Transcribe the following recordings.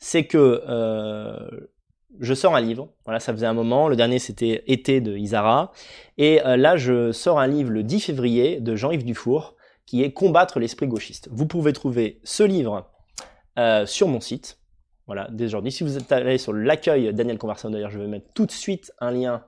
c'est que je sors un livre. Voilà, ça faisait un moment. Le dernier, c'était Été de Isara. Et là, je sors un livre le 10 février de Jean-Yves Dufour, qui est Combattre l'esprit gauchiste. Vous pouvez trouver ce livre sur mon site. Voilà, dès aujourd'hui. Si vous êtes allé sur l'accueil Daniel Conversion, d'ailleurs, je vais mettre tout de suite un lien.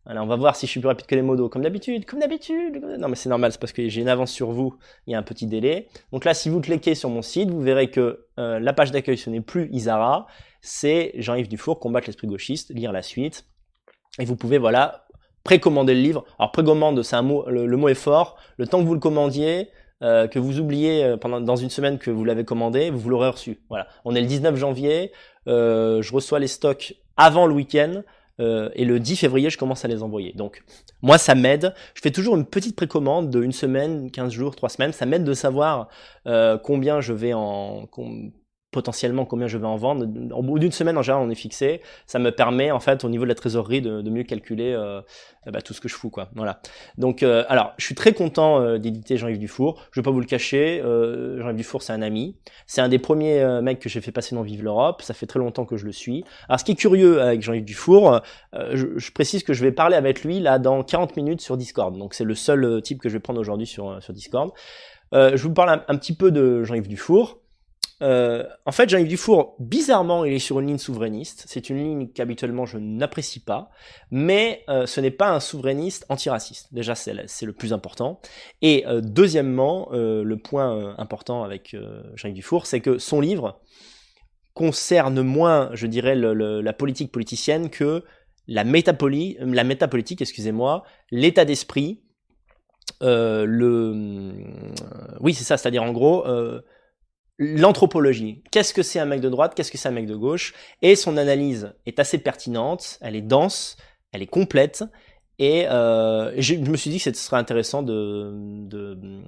Voilà, on va voir si je suis plus rapide que les modos, comme d'habitude, comme d'habitude. Non, mais c'est normal, c'est parce que j'ai une avance sur vous, il y a un petit délai. Donc là, si vous cliquez sur mon site, vous verrez que la page d'accueil, ce n'est plus Isara, c'est Jean-Yves Dufour, Combattre l'esprit gauchiste, lire la suite. Et vous pouvez, voilà, précommander le livre. Alors, précommande, c'est un mot, le mot est fort. Le temps que vous le commandiez, que vous oubliez dans une semaine que vous l'avez commandé, vous l'aurez reçu. Voilà. On est le 19 janvier, je reçois les stocks avant le week-end. Et le 10 février, je commence à les envoyer. Donc, moi, ça m'aide. Je fais toujours une petite précommande de une semaine, 15 jours, 3 semaines. Ça m'aide de savoir combien je vais potentiellement combien je vais en vendre. Au bout d'une semaine, en général, on est fixé. Ça me permet, en fait, au niveau de la trésorerie, de mieux calculer tout ce que je fous, quoi. Voilà. Donc, alors, je suis très content d'éditer Jean-Yves Dufour. Je vais pas vous le cacher. Jean-Yves Dufour, c'est un ami. C'est un des premiers mecs que j'ai fait passer dans Vive l'Europe. Ça fait très longtemps que je le suis. Alors, ce qui est curieux avec Jean-Yves Dufour, je précise que je vais parler avec lui là dans 40 minutes sur Discord. Donc, c'est le seul type que je vais prendre aujourd'hui sur Discord. Je vous parle un petit peu de Jean-Yves Dufour. En fait, Jean-Yves Dufour, bizarrement, il est sur une ligne souverainiste. C'est une ligne qu'habituellement je n'apprécie pas, mais ce n'est pas un souverainiste antiraciste. Déjà, c'est le plus important. Et deuxièmement, le point important avec Jean-Yves Dufour, c'est que son livre concerne moins, je dirais, la politique politicienne que la métapolitique, excusez-moi, l'état d'esprit, oui, c'est ça, c'est-à-dire en gros l'anthropologie. Qu'est-ce que c'est un mec de droite? Qu'est-ce que c'est un mec de gauche? Et son analyse est assez pertinente, elle est dense, elle est complète. Et je me suis dit que ce serait intéressant de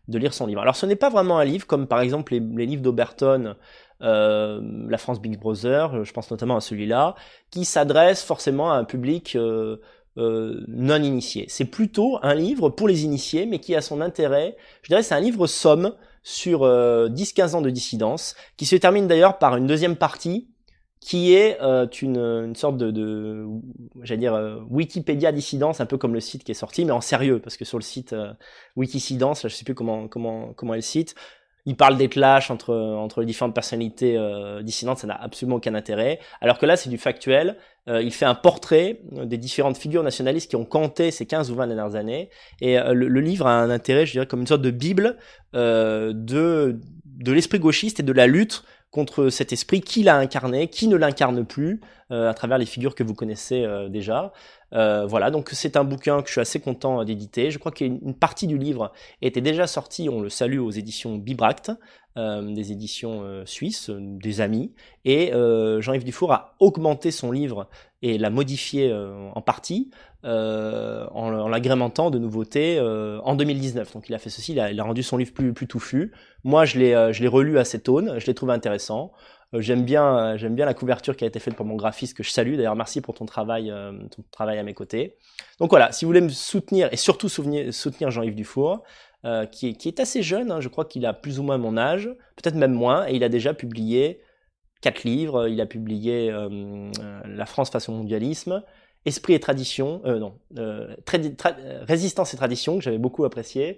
lire son livre. Alors ce n'est pas vraiment un livre comme par exemple les livres d'Oberton, La France Big Brother, je pense notamment à celui-là, qui s'adresse forcément à un public non initié. C'est plutôt un livre pour les initiés, mais qui a son intérêt. Je dirais c'est un livre somme sur 10-15 ans de dissidence, qui se termine d'ailleurs par une deuxième partie qui est une sorte de j'allais dire Wikipédia dissidence, un peu comme le site qui est sorti, mais en sérieux, parce que sur le site Wikissidence, là, je sais plus comment est le site, il parle des clashs entre les différentes personnalités dissidentes, ça n'a absolument aucun intérêt. Alors que là, c'est du factuel. Il fait un portrait des différentes figures nationalistes qui ont canté ces 15 ou 20 dernières années. Et le livre a un intérêt, je dirais, comme une sorte de bible de l'esprit gauchiste et de la lutte contre cet esprit, qui l'a incarné, qui ne l'incarne plus, à travers les figures que vous connaissez déjà. Voilà, donc c'est un bouquin que je suis assez content d'éditer. Je crois qu'une partie du livre était déjà sortie, on le salue, aux éditions Bibract, des éditions suisses, des amis. Et Jean-Yves Dufour a augmenté son livre et l'a modifié en partie, en l'agrémentant de nouveautés en 2019. Donc il a fait ceci, il a rendu son livre plus touffu. Moi, je l'ai relu à cette aune, je l'ai trouvé intéressant. J'aime bien la couverture qui a été faite par mon graphiste que je salue. D'ailleurs, merci pour ton travail à mes côtés. Donc voilà, si vous voulez me soutenir et surtout soutenir Jean-Yves Dufour, qui est assez jeune, hein, je crois qu'il a plus ou moins mon âge, peut-être même moins, et il a déjà publié 4 livres. Il a publié La France face au mondialisme, Esprit et tradition, Résistance et tradition, que j'avais beaucoup apprécié.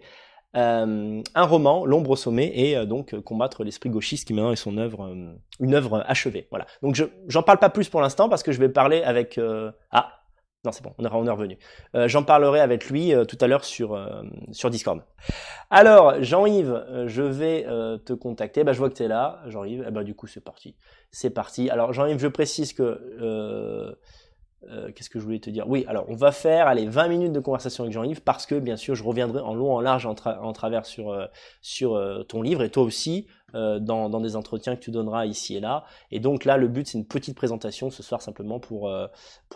Un roman, L'ombre au sommet, et donc Combattre l'esprit gauchiste, qui maintenant est une œuvre achevée. Voilà. Donc j'en parle pas plus pour l'instant parce que je vais parler avec non, c'est bon, on est revenu. J'en parlerai avec lui tout à l'heure sur Discord. Alors, Jean-Yves, je vais te contacter. Bah, je vois que tu es là, Jean-Yves. Eh ben, du coup, c'est parti. C'est parti. Alors, Jean-Yves, je précise que qu'est-ce que je voulais te dire? Oui, alors on va faire 20 minutes de conversation avec Jean-Yves parce que bien sûr je reviendrai en long, en large, en travers sur ton livre et toi aussi dans des entretiens que tu donneras ici et là. Et donc là, le but c'est une petite présentation ce soir simplement pour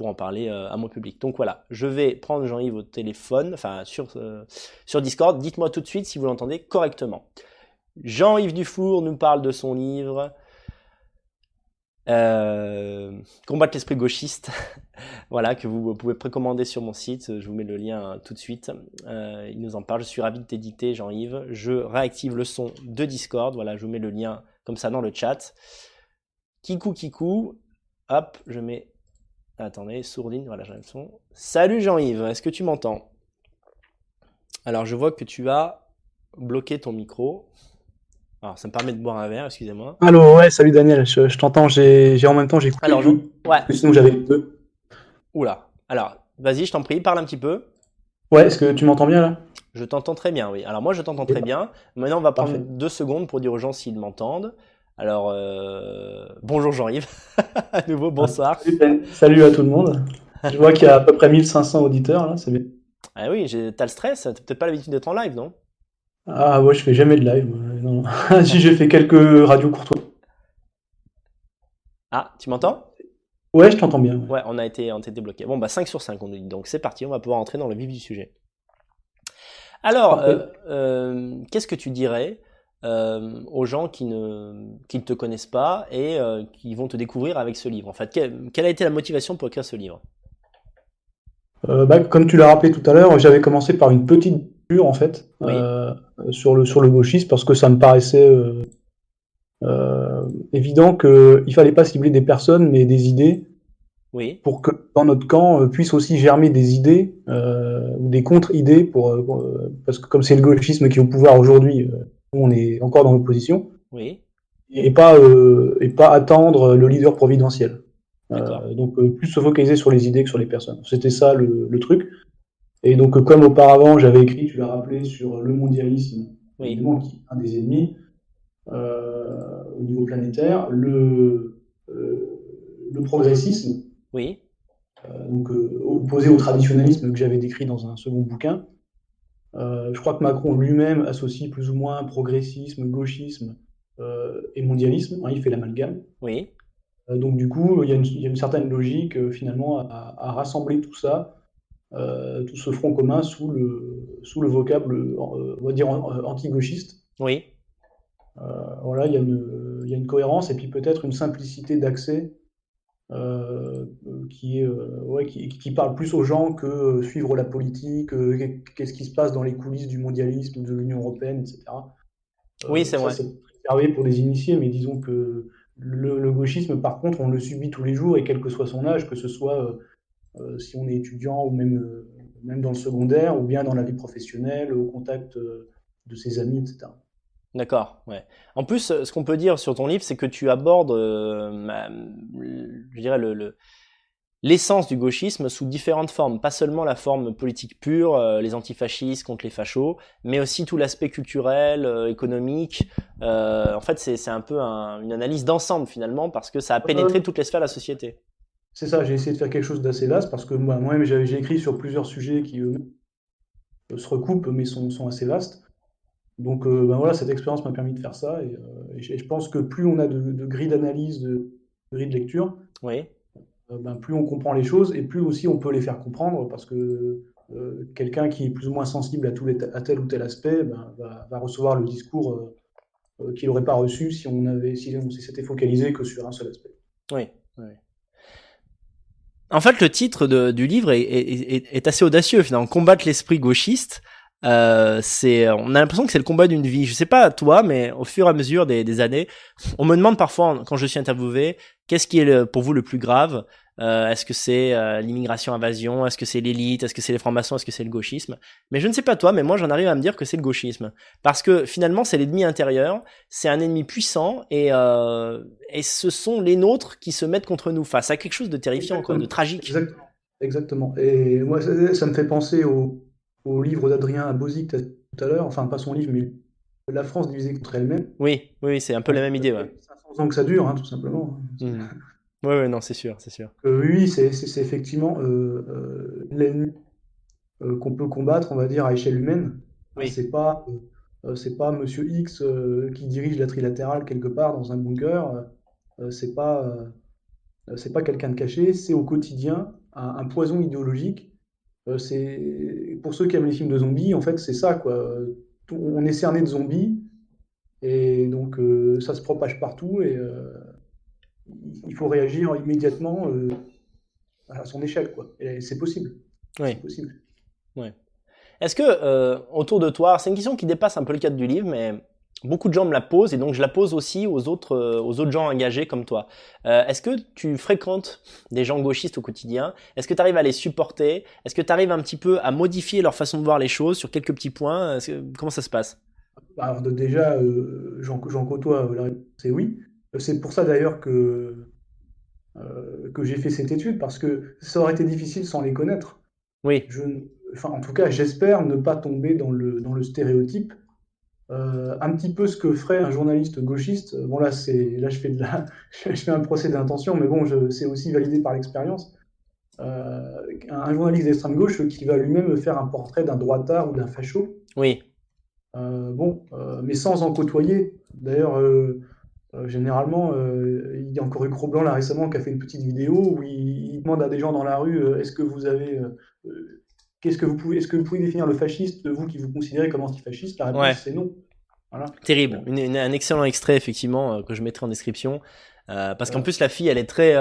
en parler à mon public. Donc voilà, je vais prendre Jean-Yves au téléphone, enfin sur Discord. Dites-moi tout de suite si vous l'entendez correctement. Jean-Yves Dufour nous parle de son livre Combattre l'esprit gauchiste, voilà, que vous pouvez précommander sur mon site. Je vous mets le lien tout de suite. Il nous en parle. Je suis ravi de t'éditer, Jean-Yves. Je réactive le son de Discord. Voilà, je vous mets le lien comme ça dans le chat. Kikou Kikou. Hop, je mets. Attendez, sourdine, voilà, j'ai le son. Salut Jean-Yves, est-ce que tu m'entends? Alors, je vois que tu as bloqué ton micro. Alors, ça me permet de boire un verre, excusez-moi. Allô, ouais, salut Daniel, je t'entends, en même temps j'ai coupé Alors, le micro, ouais, parce que sinon j'avais deux. oula. Alors, vas-y, je t'en prie, parle un petit peu. Ouais, est-ce que tu m'entends bien là? Je t'entends très bien, oui. Alors, moi, je t'entends Ok, très bien. Maintenant, on va prendre parfait. 2 secondes pour dire aux gens s'ils m'entendent. Alors, bonjour Jean-Yves. À nouveau, Ah, bonsoir. salut, salut à tout le monde. Je vois qu'il y a à peu près 1500 auditeurs là, c'est bien. Ah oui, t'as le stress, t'as peut-être pas l'habitude d'être en live, non? Ah ouais, je fais jamais de live, moi, non. Si j'ai fait quelques radios courtoises. Ah, tu m'entends? Ouais, je t'entends bien, ouais. Ouais, on a été bloqué. Bon, bah 5 sur 5, on nous dit. Donc c'est parti, on va pouvoir entrer dans le vif du sujet. Alors, Parfait. qu'est-ce que tu dirais aux gens qui ne te connaissent pas et qui vont te découvrir avec ce livre? En fait, quelle a été la motivation pour écrire ce livre? Bah, comme tu l'as rappelé tout à l'heure, j'avais commencé par une petite lecture en fait, Oui, sur le gauchisme parce que ça me paraissait évident qu'il fallait pas cibler des personnes mais des idées, oui, pour que dans notre camp puissent aussi germer des idées ou des contre-idées parce que comme c'est le gauchisme qui est au pouvoir aujourd'hui, on est encore dans l'opposition oui, et pas attendre le leader providentiel. d'accord. Donc plus se focaliser sur les idées que sur les personnes. C'était ça le truc. Et donc comme auparavant j'avais écrit, tu l'as rappelé, sur le mondialisme, Oui, évidemment qui est un des ennemis au niveau planétaire, le progressisme oui, donc opposé au traditionnalisme que j'avais décrit dans un second bouquin. Je crois que Macron lui-même associe plus ou moins progressisme, gauchisme et mondialisme, hein, il fait l'amalgame. oui, Donc du coup, il y a une certaine logique finalement à rassembler tout ça, tout ce front commun sous le vocable, on va dire, anti-gauchiste. oui, Voilà, il y a une cohérence et puis peut-être une simplicité d'accès qui est ouais, qui parle plus aux gens que suivre la politique, qu'est-ce qui se passe dans les coulisses du mondialisme, de l'Union européenne, etc. oui, c'est Ça, vrai. c'est réservé pour les initiés, mais disons que le gauchisme, par contre, on le subit tous les jours, et quel que soit son âge, que ce soit si on est étudiant ou même dans le secondaire, ou bien dans la vie professionnelle, au contact de ses amis, etc. D'accord, ouais. En plus, ce qu'on peut dire sur ton livre, c'est que tu abordes, je dirais, l'essence du gauchisme sous différentes formes, pas seulement la forme politique pure, les antifascistes contre les fachos, mais aussi tout l'aspect culturel, économique. En fait, c'est un peu une analyse d'ensemble finalement, parce que ça a pénétré Euh, toutes les sphères de la société. c'est ça, j'ai essayé de faire quelque chose d'assez vaste, parce que moi-même, j'ai écrit sur plusieurs sujets qui se recoupent, mais sont assez vastes. Donc ben voilà, cette expérience m'a permis de faire ça, et je pense que plus on a de grilles d'analyse, de grilles de lecture, Oui, ben, plus on comprend les choses et plus aussi on peut les faire comprendre parce que quelqu'un qui est plus ou moins sensible à tel ou tel aspect ben, va recevoir le discours qu'il n'aurait pas reçu si on s'était focalisé que sur un seul aspect. oui, oui. En fait, le titre du livre est assez audacieux finalement. Combattre l'esprit gauchiste. On a l'impression que c'est le combat d'une vie. Je sais pas toi, mais au fur et à mesure des années, on me demande parfois quand je suis interviewé, qu'est-ce qui est pour vous le plus grave? Est-ce que c'est l'immigration-invasion? Est-ce que c'est l'élite? Est-ce que c'est les francs-maçons? Est-ce que c'est le gauchisme? Mais je ne sais pas toi, mais moi j'en arrive à me dire que c'est le gauchisme. Parce que finalement c'est l'ennemi intérieur, c'est un ennemi puissant et ce sont les nôtres qui se mettent contre nous face à quelque chose de terrifiant, quoi, de Exactement. tragique. Exactement. Exactement. Et moi, ça me fait penser au livre d'Adrien Abozic tout à l'heure, enfin pas son livre, mais La France divisée contre elle-même. Oui, oui, oui, c'est un peu la Bon, même ça idée, ouais. fait 500 ans que ça dure, hein, tout simplement. Mhm. Ouais, ouais, non, c'est sûr, c'est sûr. Oui, c'est effectivement l'ennemi qu'on peut combattre, on va dire, à échelle humaine. Hein, Oui, c'est pas Monsieur X qui dirige la trilatérale quelque part dans un bunker. C'est pas quelqu'un de caché. C'est au quotidien un poison idéologique. C'est pour ceux qui aiment les films de zombies, en fait, c'est ça quoi. On est cerné de zombies et donc ça se propage partout et il faut réagir immédiatement à son échelle quoi. Et c'est possible. oui, C'est possible. ouais. Est-ce que autour de toi, c'est une question qui dépasse un peu le cadre du livre, mais Beaucoup de gens me la posent et donc je la pose aussi aux autres gens engagés comme toi. Est-ce que tu fréquentes des gens gauchistes au quotidien? Est-ce que tu arrives à les supporter? Est-ce que tu arrives un petit peu à modifier leur façon de voir les choses sur quelques petits points? Comment ça se passe? Alors déjà, j'en côtoie, la réponse est oui. C'est pour ça d'ailleurs que j'ai fait cette étude, parce que ça aurait été difficile sans les connaître. Oui, Enfin, en tout cas, j'espère ne pas tomber dans le stéréotype. Un petit peu ce que ferait un journaliste gauchiste. Bon, là, je fais je fais un procès d'intention, mais bon, c'est aussi validé par l'expérience. Un journaliste d'extrême gauche qui va lui-même faire un portrait d'un droitard ou d'un facho. oui, Mais sans en côtoyer. D'ailleurs, généralement, il y a encore eu Cro-Blanc là récemment qui a fait une petite vidéo où il demande à des gens dans la rue, est-ce que vous avez, est-ce que vous pouvez définir le fasciste, vous qui vous considérez comme antifasciste? La ouais, réponse c'est non. Voilà. terrible. Bon. Un excellent extrait effectivement que je mettrai en description. Parce qu'en Euh, plus la fille, elle est très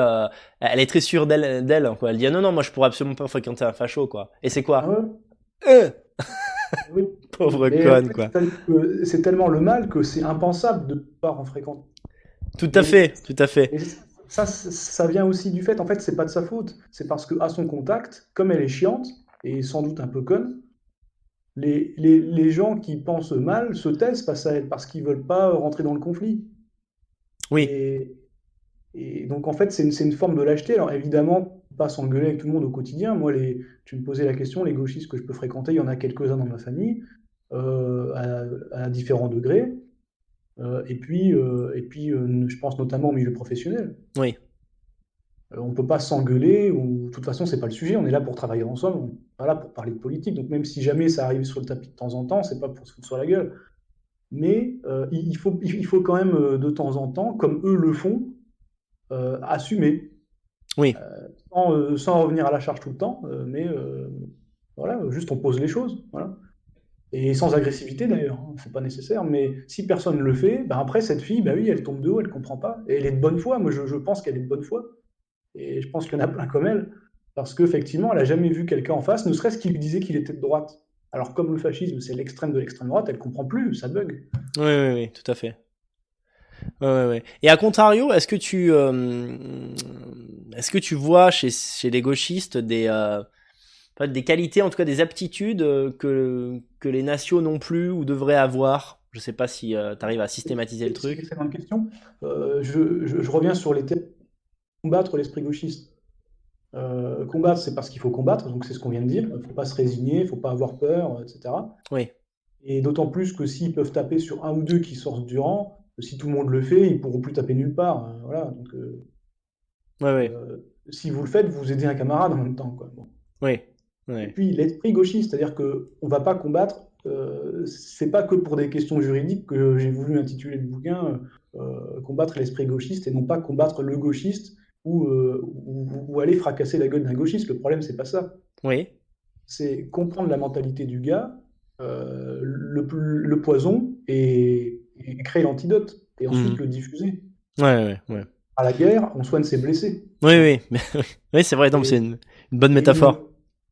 sûre d'elle, quoi. Elle dit ah non non, moi je pourrais absolument pas fréquenter un facho, quoi. Et c'est ah quoi? ouais, Euh, oui. Pauvre Mais en conne, fait, quoi. c'est tellement le mal que c'est impensable de ne pas en fréquenter. Tout à Mais, fait, tout à fait. mais ça vient aussi du fait, en fait, c'est pas de sa faute. C'est parce que à son contact, comme elle est chiante et sans doute un peu conne, les gens qui pensent mal se taisent face à elle parce qu'ils veulent pas rentrer dans le conflit. Oui, Et, et donc, en fait, c'est une forme de lâcheté. Alors, évidemment, pas s'engueuler avec tout le monde au quotidien. Moi, tu me posais la question, les gauchistes que je peux fréquenter, il y en a quelques-uns dans ma famille, à différents degrés. Je pense notamment au milieu professionnel. oui. On ne peut pas s'engueuler, ou de toute façon, c'est pas le sujet. On est là pour travailler ensemble, on n'est pas là pour parler de politique. Donc, même si jamais ça arrive sur le tapis de temps en temps, c'est pas pour se foutre sur la gueule. Mais il faut quand même, de temps en temps, comme eux le font, assumer, Oui, sans revenir à la charge tout le temps, voilà, juste on pose les choses, voilà. Et sans agressivité d'ailleurs, hein, c'est pas nécessaire, mais si personne ne le fait, ben après cette fille, bah oui, elle tombe de haut, elle comprend pas, et elle est de bonne foi, moi je pense qu'elle est de bonne foi, et je pense qu'il y en a plein comme elle, parce qu'effectivement, elle a jamais vu quelqu'un en face, ne serait-ce qu'il lui disait qu'il était de droite. Alors comme le fascisme, c'est l'extrême de l'extrême droite, elle comprend plus, ça bug. oui, oui, oui, tout à fait. Ouais, ouais, ouais. Et à contrario, est-ce que tu vois chez les gauchistes pas des qualités, en tout cas des aptitudes que les nationaux n'ont plus ou devraient avoir? Je sais pas si tu arrives à systématiser le C'est une truc. excellente question. Je reviens sur les termes combattre l'esprit gauchiste. Combattre, c'est parce qu'il faut combattre, donc c'est ce qu'on vient de dire. Il ne faut pas se résigner, il ne faut pas avoir peur, etc. Oui, Et d'autant plus que s'ils peuvent taper sur un ou deux qui sortent du rang, si tout le monde le fait, ils ne pourront plus taper nulle part. Voilà, donc ouais, ouais, euh, si vous le faites, vous aidez un camarade en même temps, quoi. Bon. oui, Et ouais. puis l'esprit gauchiste, c'est-à-dire qu'on ne va pas combattre, c'est pas que pour des questions juridiques que j'ai voulu intituler le bouquin Combattre l'esprit gauchiste et non pas combattre le gauchiste ou aller fracasser la gueule d'un gauchiste. Le problème, c'est pas ça. Oui. C'est comprendre la mentalité du gars, le poison et créer l'antidote et ensuite Mhm. le diffuser. Ouais, ouais, ouais. À la guerre, on soigne ses blessés. Oui, Voilà. oui, oui, c'est vrai, non, mais c'est Et, une bonne et métaphore.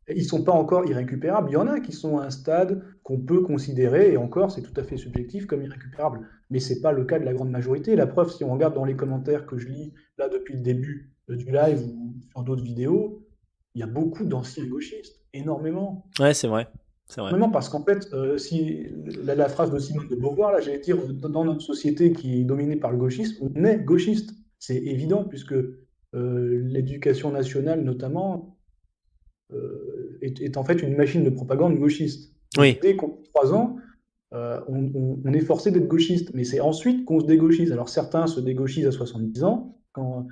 ils sont pas encore irrécupérables. Il y en a qui sont à un stade qu'on peut considérer, et encore, c'est tout à fait subjectif, comme irrécupérable. Mais c'est pas le cas de la grande majorité. La preuve, si on regarde dans les commentaires que je lis là depuis le début du live ou sur d'autres vidéos, il y a beaucoup d'anciens gauchistes, énormément. Ouais, c'est vrai, c'est vrai. Énormément, parce qu'en fait, si la phrase de Simone de Beauvoir, là, j'allais dire, dans notre société qui est dominée par le gauchisme, on est gauchiste. C'est évident, puisque l'éducation nationale, notamment, est en fait une machine de propagande gauchiste. Donc Oui, dès qu'on a 3 ans, on est forcé d'être gauchiste, mais c'est ensuite qu'on se dégauchise. Alors certains se dégauchisent à 70 ans, quand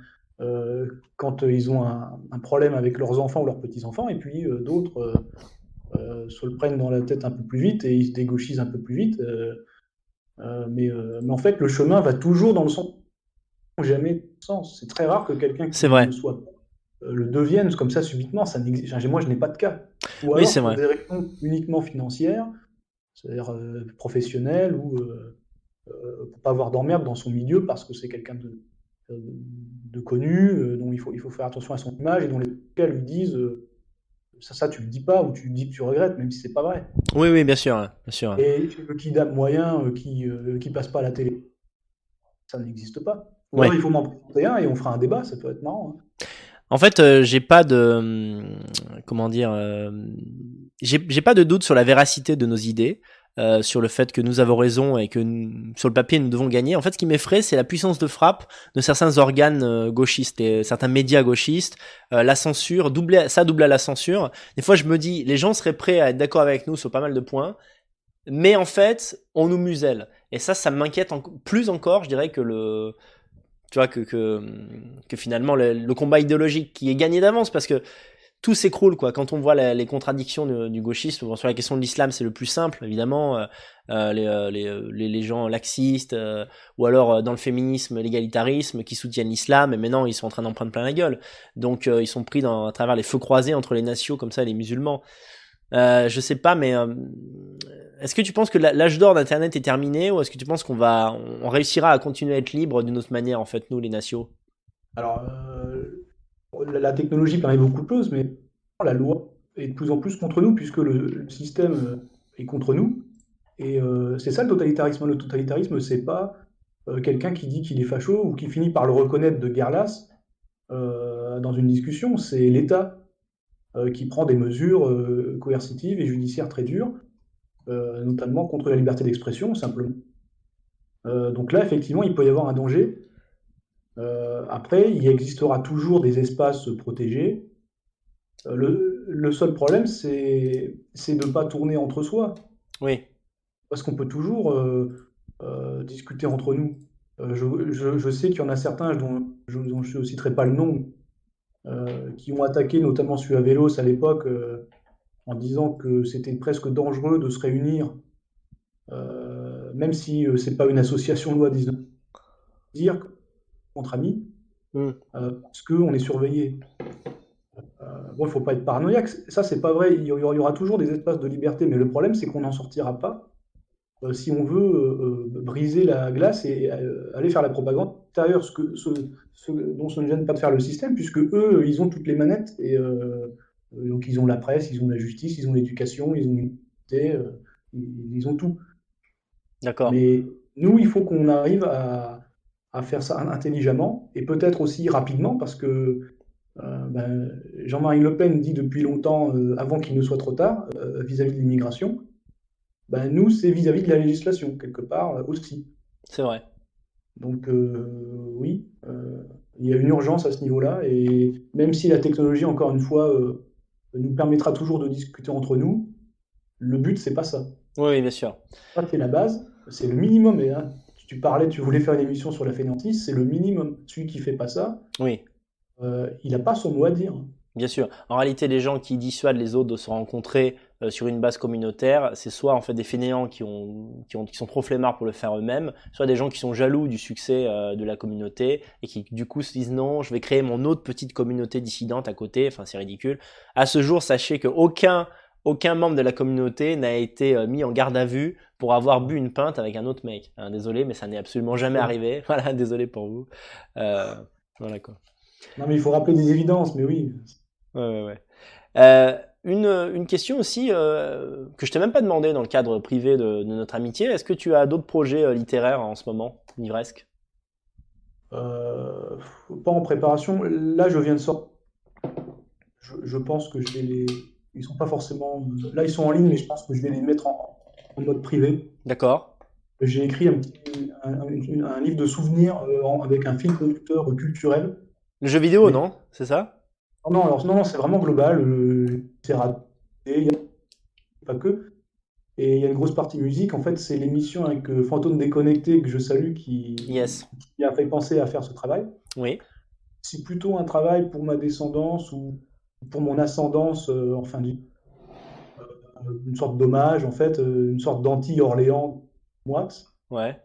ils ont un problème avec leurs enfants ou leurs petits-enfants, et puis d'autres se le prennent dans la tête un peu plus vite et ils se dégauchisent un peu plus vite. Mais en fait, le chemin va toujours dans le sens, jamais dans le sens. C'est très rare que quelqu'un c'est qui ne le vrai. soit pas le devienne comme ça subitement. Ça n'existe. Enfin, moi, je n'ai pas de cas. Ou Oui, alors c'est pour vrai. des raisons uniquement financières, c'est-à-dire professionnelles, ou pour pas avoir d'emmerde dans son milieu parce que c'est quelqu'un de connu, dont il faut faire attention à son image et dont les cas lui disent Ça, tu le dis pas ou tu dis que tu regrettes, même si c'est pas vrai. Oui, oui, bien sûr, hein, bien sûr, hein. Et le kidam moyen qui passe pas à la télé, ça n'existe pas. Ou alors Ouais. il faut m'en présenter un et on fera un débat, ça peut être marrant, hein. En fait, j'ai pas de, comment dire, j'ai pas de doute sur la véracité de nos idées, sur le fait que nous avons raison et que sur le papier nous devons gagner. En fait, ce qui m'effraie, c'est la puissance de frappe de certains organes gauchistes et certains médias gauchistes, la censure, double à la censure. Des fois, je me dis, les gens seraient prêts à être d'accord avec nous sur pas mal de points, mais en fait, on nous muselle. Et ça m'inquiète plus encore, je dirais, que tu vois, que finalement le combat idéologique qui est gagné d'avance, parce que tout s'écroule, quoi. Quand on voit les contradictions du gauchisme, bon, sur la question de l'islam, c'est le plus simple, évidemment. Les gens laxistes, ou alors dans le féminisme, l'égalitarisme, qui soutiennent l'islam, et maintenant ils sont en train d'en prendre plein la gueule. Donc ils sont pris à travers les feux croisés entre les nations, comme ça, et les musulmans. Je sais pas, mais est-ce que tu penses que l'âge d'or d'Internet est terminé, ou est-ce que tu penses on réussira à continuer à être libre d'une autre manière, en fait, nous, les nations? Alors, la technologie permet beaucoup de choses, mais la loi est de plus en plus contre nous, puisque le système est contre nous. Et c'est ça le totalitarisme. Le totalitarisme, c'est pas quelqu'un qui dit qu'il est facho ou qui finit par le reconnaître de guerre lasse dans une discussion. C'est l'État qui prend des mesures coercitives et judiciaires très dures, notamment contre la liberté d'expression, simplement. Donc là, effectivement, il peut y avoir un danger. Après, il existera toujours des espaces protégés. Le seul problème, c'est de ne pas tourner entre soi, Oui, parce qu'on peut toujours discuter entre nous. Je sais qu'il y en a certains dont je ne citerai pas le nom, qui ont attaqué notamment celui à Vélos à l'époque, en disant que c'était presque dangereux de se réunir, même si c'est pas une association loi 19, dire contre amis, mm, parce qu'on est surveillé. Bon, il faut pas être paranoïaque. Ça, c'est pas vrai. Il y aura toujours des espaces de liberté, mais le problème, c'est qu'on n'en sortira pas si on veut briser la glace et aller faire la propagande extérieure, ce dont ça ne gêne pas de faire le système, puisque eux, ils ont toutes les manettes. Et donc, ils ont la presse, ils ont la justice, ils ont l'éducation, ils ont l'unité, ils ont tout. d'accord. Mais nous, il faut qu'on arrive à faire ça intelligemment et peut-être aussi rapidement, parce que Jean-Marie Le Pen dit depuis longtemps, avant qu'il ne soit trop tard, vis-à-vis de l'immigration, nous, c'est vis-à-vis de la législation, quelque part aussi. C'est vrai. Donc oui, il y a une urgence à ce niveau-là, et même si la technologie, encore une fois, nous permettra toujours de discuter entre nous, le but, c'est pas ça. Oui, oui, bien sûr. Ça, c'est la base, c'est le minimum. Et hein, tu parlais, tu voulais faire une émission sur la fainéantise, c'est le minimum. Celui qui fait pas ça, Oui, il n'a pas son mot à dire. bien sûr. En réalité, les gens qui dissuadent les autres de se rencontrer sur une base communautaire, c'est soit en fait des fainéants qui sont trop flemmards pour le faire eux-mêmes, soit des gens qui sont jaloux du succès de la communauté et qui du coup se disent non, je vais créer mon autre petite communauté dissidente à côté. Enfin, c'est ridicule. À ce jour, sachez que aucun membre de la communauté n'a été mis en garde à vue pour avoir bu une pinte avec un autre mec. Hein, désolé, mais ça n'est absolument jamais arrivé. Voilà, désolé pour vous. Euh, voilà quoi. Non, mais il faut rappeler des évidences, mais oui. Ouais, ouais, ouais. Une question aussi que je t'ai même pas demandé dans le cadre privé de notre amitié. Est-ce que tu as d'autres projets littéraires en ce moment, livresques? Euh, Pas en préparation. Là, je viens de sortir. Je pense que je vais les. Ils sont pas forcément. Là, ils sont en ligne, mais je pense que je vais les mettre en mode privé. D'accord. J'ai écrit un livre de souvenirs avec un fil conducteur culturel. Le jeu vidéo, Mais non? C'est ça? non, alors, non, c'est vraiment global. C'est raté, il y a pas que. Et il y a une grosse partie musique. En fait, c'est l'émission avec Fantôme Déconnecté que je salue Yes. qui a fait penser à faire ce travail. Oui. C'est plutôt un travail pour ma descendance ou pour mon ascendance, enfin, une sorte d'hommage, en fait, une sorte d'anti-Orléans Moix. Ouais.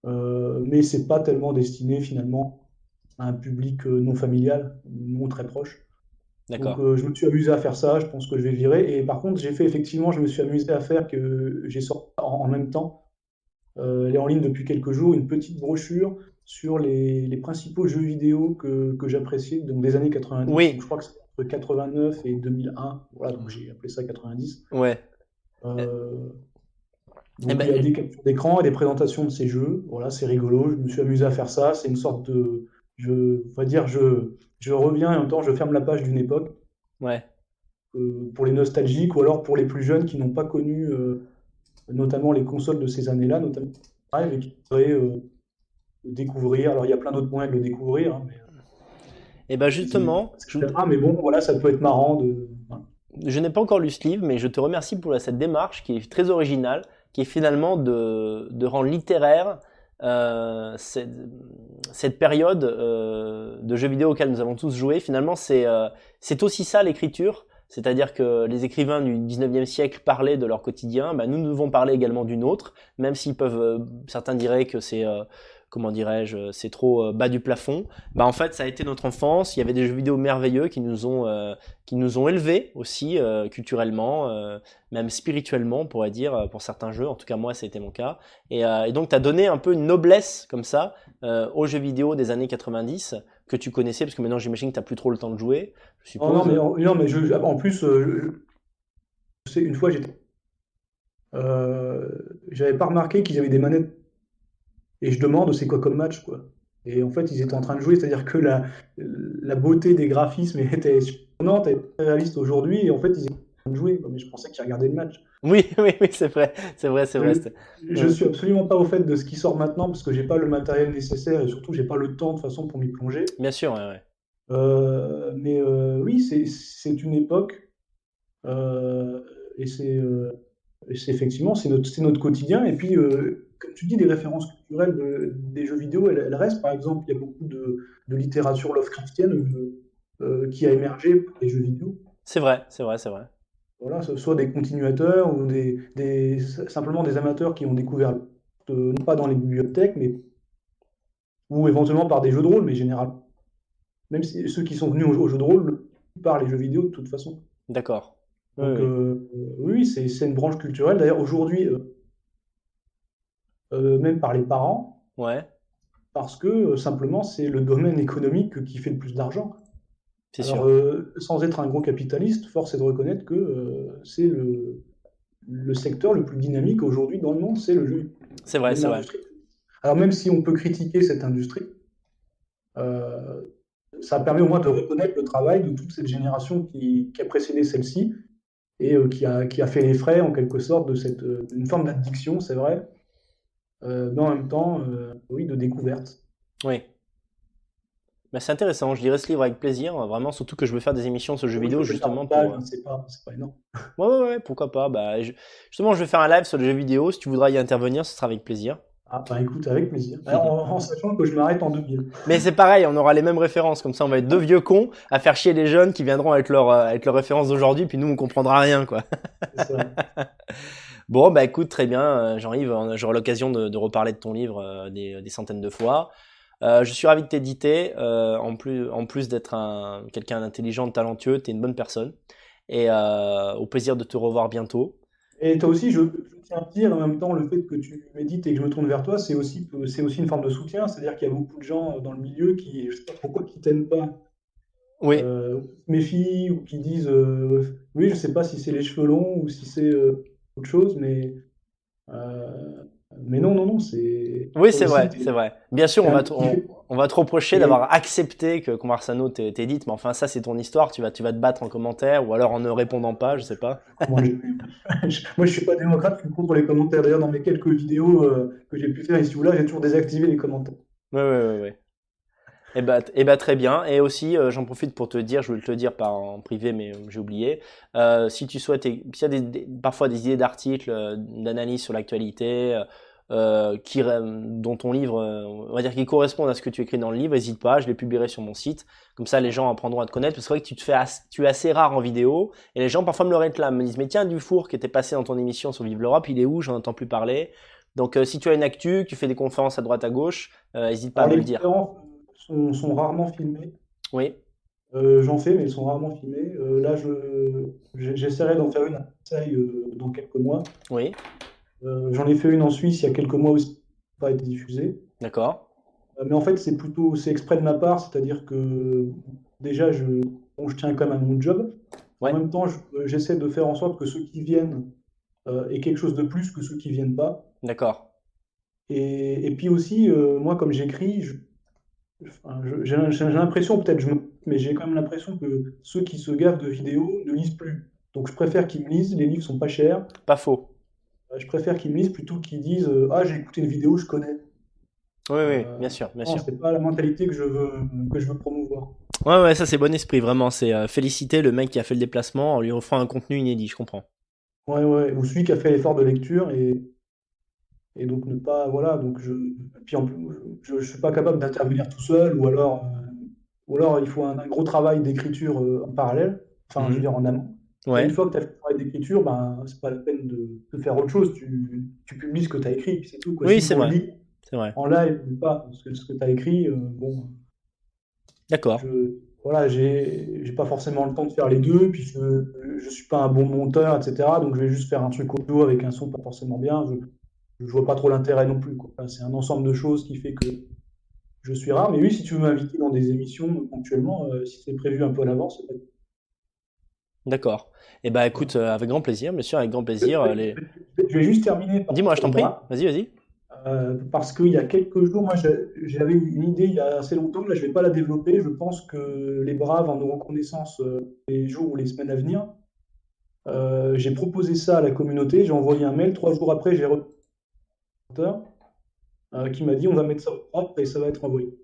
Mais c'est pas tellement destiné finalement à un public non familial, non très proche. Donc D'accord. je me suis amusé à faire ça, je pense que je vais virer. Et par contre, j'ai fait effectivement, je me suis amusé à faire que j'ai sorti en même temps, elle est en ligne depuis quelques jours, une petite brochure sur les principaux jeux vidéo que j'appréciais, donc des années 90. Donc Oui, je crois que c'est entre 89 et 2001. Voilà, donc j'ai appelé ça 90. ouais. Eh Euh, eh donc il y a ben, des captures d'écran et des présentations de ces jeux. Voilà, c'est rigolo. Je me suis amusé à faire ça. C'est une sorte de, on va dire, je reviens et en même temps je ferme la page d'une époque ouais. pour les nostalgiques ou alors pour les plus jeunes qui n'ont pas connu notamment les consoles de ces années-là, notamment Drive, et qui voudraient le découvrir. Alors il y a plein d'autres moyens de le découvrir, hein, mais Et ben les émules, justement, etc. Mais bon, voilà, ça peut être marrant de. Voilà. je n'ai pas encore lu ce livre, mais je te remercie pour cette démarche qui est très originale, qui est finalement de rendre littéraire euh, cette, cette période de jeux vidéo auquel nous avons tous joué. Finalement, c'est aussi ça l'écriture. C'est-à-dire que les écrivains du 19e siècle parlaient de leur quotidien, bah, nous devons parler également d'une autre, même s'ils peuvent, certains diraient que c'est, comment dirais-je, c'est trop bas du plafond. Bah, en fait, ça a été notre enfance. Il y avait des jeux vidéo merveilleux qui nous ont élevés aussi culturellement, même spirituellement, on pourrait dire, pour certains jeux. En tout cas, moi, ça a été mon cas. Et donc, tu as donné un peu une noblesse comme ça aux jeux vidéo des années 90 que tu connaissais, parce que maintenant, j'imagine que tu n'as plus trop le temps de jouer, je Oh non, mais, suppose. non, mais en plus, je sais, une fois, j'avais pas remarqué qu'ils avaient des manettes et je demande c'est quoi comme match, quoi. Et en fait, ils étaient en train de jouer, c'est-à-dire que la beauté des graphismes était surprenante, elle était très réaliste aujourd'hui, et en fait, ils étaient en train de jouer. Mais je pensais qu'ils regardaient le match. Oui, oui, oui, c'est vrai, c'est vrai, c'est vrai. Je, je Mm. suis absolument pas au fait de ce qui sort maintenant parce que j'ai pas le matériel nécessaire et surtout j'ai pas le temps de toute façon pour m'y plonger. Bien sûr, ouais, ouais. Mais oui, c'est une époque euh, et c'est effectivement c'est notre quotidien. Et puis, comme tu dis, des références culturelles des jeux vidéo, elles restent. Par exemple, il y a beaucoup de littérature Lovecraftienne qui a émergé par les jeux vidéo. C'est vrai, c'est vrai, c'est vrai. Voilà, ce soit des continuateurs ou simplement des amateurs qui ont découvert, non pas dans les bibliothèques, mais ou éventuellement par des jeux de rôle, mais généralement, même si ceux qui sont venus aux jeux de rôle par les jeux vidéo de toute façon. D'accord. Oui, Donc oui. oui, c'est une branche culturelle. D'ailleurs, aujourd'hui, même par les parents, Ouais, parce que simplement c'est le domaine économique qui fait le plus d'argent. c'est Alors, sûr. sans être un gros capitaliste, force est de reconnaître que c'est le secteur le plus dynamique aujourd'hui dans le monde, c'est le jeu, C'est vrai, même c'est vrai. l'industrie. Alors même si on peut critiquer cette industrie, euh, ça permet au moins de reconnaître le travail de toute cette génération qui a précédé celle-ci et qui a fait les frais en quelque sorte de une forme d'addiction, c'est vrai, mais en même temps, oui, de découverte. Oui. Bah, c'est intéressant, je lirai ce livre avec plaisir, vraiment, surtout que je veux faire des émissions sur le jeu Oui, il vidéo faut faire justement une page, pour. hein, c'est pas énorme. Ouais, ouais, ouais, pourquoi pas. Bah, justement, je vais faire un live sur le jeu vidéo. Si tu voudras y intervenir, ce sera avec plaisir. Ah, bah écoute, avec plaisir. Alors, en sachant que je m'arrête en 2000. Mais c'est pareil, on aura les mêmes références. Comme ça, on va être deux vieux cons à faire chier les jeunes qui viendront avec leurs références d'aujourd'hui, puis nous, on comprendra rien, quoi. C'est ça. Bon, bah écoute, très bien, Jean-Yves, j'aurai l'occasion de reparler de ton livre des centaines de fois. Je suis ravi de t'éditer. En plus d'être quelqu'un d'intelligent, de talentueux, tu es une bonne personne. Et au plaisir de te revoir bientôt. Et toi aussi, je tiens à te dire, en même temps, le fait que tu médites et que je me tourne vers toi, c'est aussi une forme de soutien. C'est-à-dire qu'il y a beaucoup de gens dans le milieu qui, je sais pas pourquoi, qui t'aiment pas, Oui, qui se méfient ou qui disent, oui, je sais pas si c'est les cheveux longs ou si c'est autre chose, euh, mais non, non, non, c'est oui, toi c'est aussi, vrai, c'est vrai. Bien sûr, t'es un mec qui fait. on va te reprocher Et d'avoir accepté que Conversano t'édite, mais enfin, ça, c'est ton histoire. Tu vas te battre en commentaire ou alors en ne répondant pas, je sais pas. comment moi, je suis pas démocrate, je suis contre les commentaires. D'ailleurs, dans mes quelques vidéos que j'ai pu faire ici ou là, j'ai toujours désactivé les commentaires. Oui, oui, oui, oui. Eh ben, très bien. Et aussi, j'en profite pour te dire, je voulais te le dire par en privé, mais j'ai oublié. Si tu souhaites, s'il y a parfois des idées d'articles, d'analyse sur l'actualité, dont ton livre, on va dire, qui correspondent à ce que tu écris dans le livre, n'hésite pas, je les publierai sur mon site. Comme ça, les gens apprendront à te connaître. Parce que c'est vrai que tu es assez rare en vidéo, et les gens parfois me le réclament, me disent, mais tiens, Dufour qui était passé dans ton émission sur Vive l'Europe, il est où? J'en entends plus parler. Donc, si tu as une actu, que tu fais des conférences à droite à gauche, n'hésite pas à Alors, me les le dire. conférences sont rarement filmées. Oui, J'en fais, mais elles sont rarement filmées. Là, j'essaierai d'en faire une à Marseille dans quelques mois. oui. J'en ai fait une en Suisse il y a quelques mois aussi, qui n'a pas été diffusée. D'accord. Mais en fait, c'est exprès de ma part, c'est-à-dire que déjà, bon, je tiens quand même à mon job. En Ouais, même temps, j'essaie de faire en sorte que ceux qui viennent aient quelque chose de plus que ceux qui viennent pas. d'accord. Et puis aussi, moi, comme j'écris, enfin, j'ai l'impression, peut-être, mais j'ai quand même l'impression que ceux qui se gavent de vidéos ne lisent plus. Donc, je préfère qu'ils me lisent. Les livres sont pas chers. Pas faux. Je préfère qu'ils me lisent plutôt qu'ils disent ah, j'ai écouté une vidéo, je connais. Oui, oui, Euh, bien sûr, bien non, sûr. c'est pas la mentalité que je veux promouvoir. Ouais, ouais, ça c'est bon esprit, vraiment. C'est féliciter le mec qui a fait le déplacement en lui offrant un contenu inédit, je comprends. Ouais, ouais. Ou celui qui a fait l'effort de lecture et donc ne pas. Voilà. Donc puis en plus, je suis pas capable d'intervenir tout seul ou alors il faut un gros travail d'écriture en parallèle, enfin, je veux Mhm. dire en amont. Et une Ouais, fois que tu as fait le travail d'écriture, ben, c'est pas la peine de faire autre chose. Tu publies ce que tu as écrit, puis c'est tout, quoi. oui, S'ils c'est vont le vrai, lire c'est vrai. en live ou pas, ce que tu as écrit, bon, D'accord. voilà, j'ai pas forcément le temps de faire les deux, puis je suis pas un bon monteur, etc. Donc je vais juste faire un truc audio avec un son pas forcément bien. Je vois pas trop l'intérêt non plus, quoi. Enfin, c'est un ensemble de choses qui fait que je suis rare. Mais oui, si tu veux m'inviter dans des émissions ponctuellement, si c'est prévu un peu à l'avance, ça peut être- D'accord. Eh ben, voilà. écoute, avec grand plaisir, bien sûr, avec grand plaisir. Je vais juste terminer par Dis-moi, je rapport t'en au prie. bras, Vas-y, vas-y. parce qu'il y a quelques jours, moi j'avais une idée il y a assez longtemps, là je vais pas la développer. Je pense que les braves en auront connaissance les jours ou les semaines à venir. J'ai proposé ça à la communauté, j'ai envoyé un mail. 3 jours après, j'ai reçu un auteur, qui m'a dit on va mettre ça au propre et ça va être envoyé.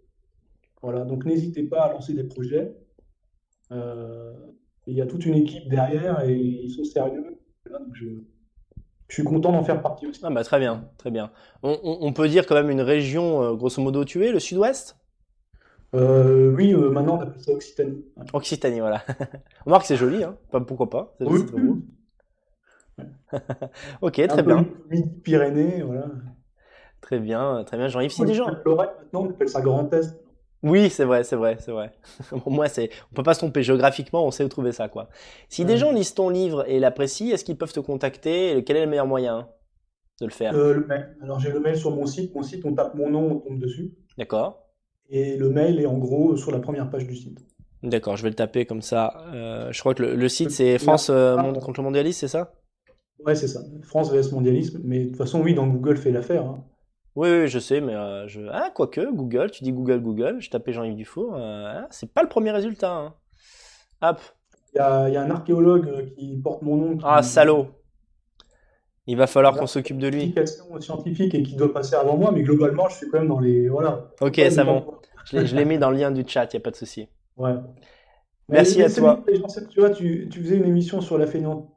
Voilà, donc n'hésitez pas à lancer des projets. Euh, il y a toute une équipe derrière et ils sont sérieux. Voilà, donc je suis content d'en faire partie aussi. Ah bah très bien, Voilà. très bien. On peut dire quand même une région, grosso modo, où tu es, le sud-ouest? Oui, maintenant on appelle ça Occitanie. Ouais. Occitanie, voilà. Remarque, c'est joli, hein. Pourquoi pas? Oui, C'est très oui. beau. Ok, Un très peu bien. Midi-Pyrénées, voilà. Très bien, très bien. Jean-Yves, si Moi des qui gens. viens de Lorraine, maintenant on appelle ça Grand Est. Oui, c'est vrai, c'est vrai, c'est vrai. Au moins, on peut pas se tromper géographiquement, on sait où trouver ça, quoi. Si des gens Ouais. lisent ton livre et l'apprécient, est-ce qu'ils peuvent te contacter? Et quel est le meilleur moyen de le faire? Le mail. Alors j'ai le mail sur mon site. Mon site, on tape mon nom, on tombe dessus. D'accord? Et le mail est en gros sur la première page du site. D'accord, je vais le taper comme ça. Je crois que le site c'est Et France après, Monde contre le mondialiste, c'est ça? ouais, c'est ça. France vs mondialisme. Mais de toute façon, oui, dans Google fait l'affaire, hein. Oui, oui, je sais, mais ah, quoique, Google, tu dis Google, Google, je tapais Jean-Yves Dufour, c'est pas le premier résultat, hein. Hop, Il y a un archéologue qui porte mon nom, ah, salaud, il va falloir qu'on voilà, s'occupe de lui. publication scientifique et qui doit passer avant moi. Mais globalement, je suis quand même dans les. Voilà. Faut Ok, pas ne ça pas me bon, voir. je l'ai mis dans le lien du chat, y a pas de souci. Ouais. Merci Mais à c'est bien, toi. les gens, tu vois, tu faisais une émission sur la fainéantise.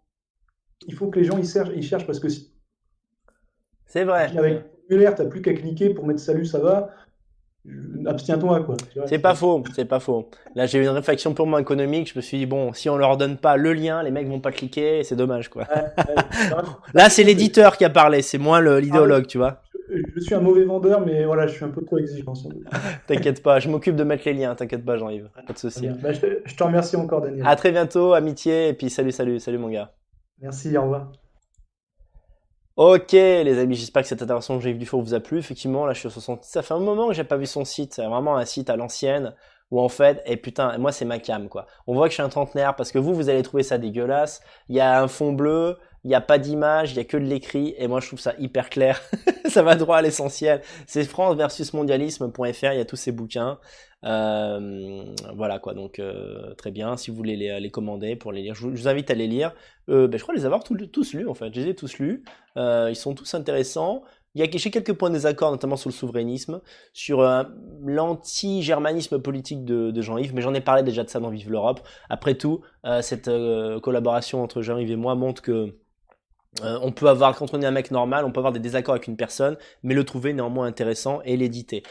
Il faut que les gens ils cherchent parce que si C'est vrai, avec le formulaire, t'as plus qu'à cliquer pour mettre salut, ça va. Abstiens-toi, quoi. Tu vois, c'est pas faux, c'est pas faux. Là, j'ai eu une réflexion purement économique, je me suis dit, bon, si on leur donne pas le lien, les mecs vont pas cliquer, c'est dommage, quoi. ouais, ouais. Là, c'est Pardon, mais l'éditeur qui a parlé, c'est moi pardon, l'idéologue, tu vois. je suis un mauvais vendeur, mais voilà, je suis un peu trop exigeant sans doute. T'inquiète pas, je m'occupe de mettre les liens, t'inquiète pas, Jean-Yves, pas de Très souci. bien. Bah, je te remercie encore, À Daniel. très bientôt, amitié, et puis salut, salut, salut mon gars. Merci, au revoir. Ok, les amis, j'espère que cette intervention de Jean-Yves Dufour vous a plu. Effectivement, là, je suis sur son... Ça fait un moment que j'ai pas vu son site. C'est vraiment un site à l'ancienne où en fait, et putain, moi, c'est ma cam, quoi. On voit que je suis un trentenaire parce que vous allez trouver ça dégueulasse. Il y a un fond bleu, il n'y a pas d'image, il y a que de l'écrit et moi, je trouve ça hyper clair. Ça va droit à l'essentiel. C'est France versus mondialisme.fr, il y a tous ces bouquins. Voilà quoi, donc très bien. Si vous voulez les commander pour les lire, je vous invite à les lire. Je crois les avoir tous lus en fait. Je les ai tous lus. Ils sont tous intéressants. J'ai quelques points de désaccord, notamment sur le souverainisme, sur l'anti-germanisme politique de Jean-Yves, mais j'en ai parlé déjà de ça dans Vive l'Europe. Après tout, cette collaboration entre Jean-Yves et moi montre que on peut avoir, quand on est un mec normal, on peut avoir des désaccords avec une personne, mais le trouver néanmoins intéressant et l'éditer.